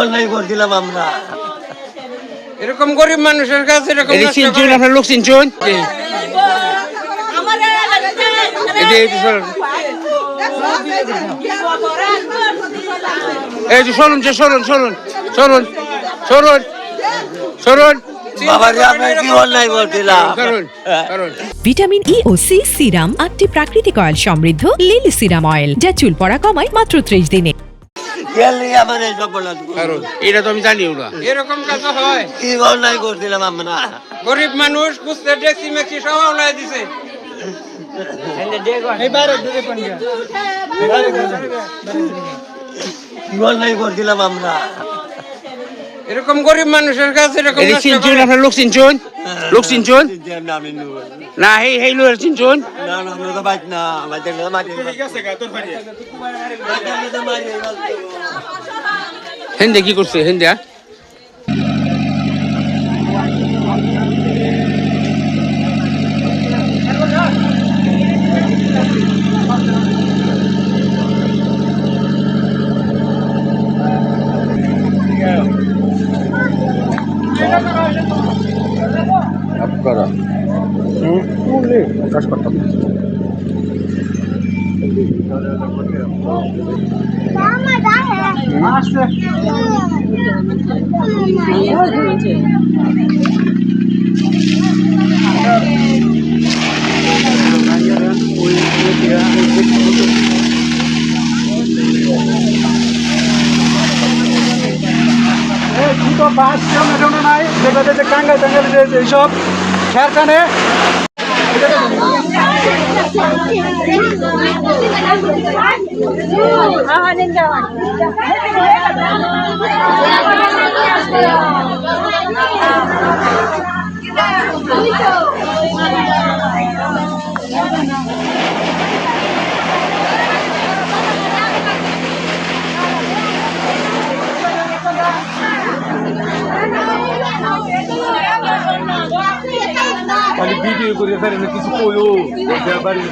অন্যায় করছিলাম আমরা? এরকম গরিব মানুষের কাছে এরকম চিনচুন আপনার লোক চিনচুন এই যে শুনুন শুনুন শুনুন শুনুন শুনুন শুনুন বাবারে আমরা কি অন্যায় করছিলাম? ভিটামিন ই ও সি সিরাম 8টি প্রাকৃতিক অয়েল সমৃদ্ধ লিলি সিরাম অয়েল যা চুল পড়া কমায় মাত্র 30 দিনে। আমার এই সফলতা এটা তো আমি জানিও না। এরকম কাজ হয়? কি অন্যায় করছিলাম আমরা? গরিব মানুষ বুঝতে ডেক্সি মেক্সি সব উলাই দিছে। কি অন্যায় করছিলাম আমরা? এরকম গরিব মানুষের কাছে এরকম চিনচুন আপনার লোক চিনচুন লোক চিনচুন আমি না এই লোক চিনচুন না না আমরা তো বাইক না বাইক না মাটি হেন্দে কি করছে হেন্দে আপনারা কাজ করতাম দুটো বাস সামনে নাই যেটাতে যে কাঙ্গাল টাঙ্গাল এইসব খেয়ার কানে খালি ভিডিও করে ফেলে কিছু কইও বাড়ির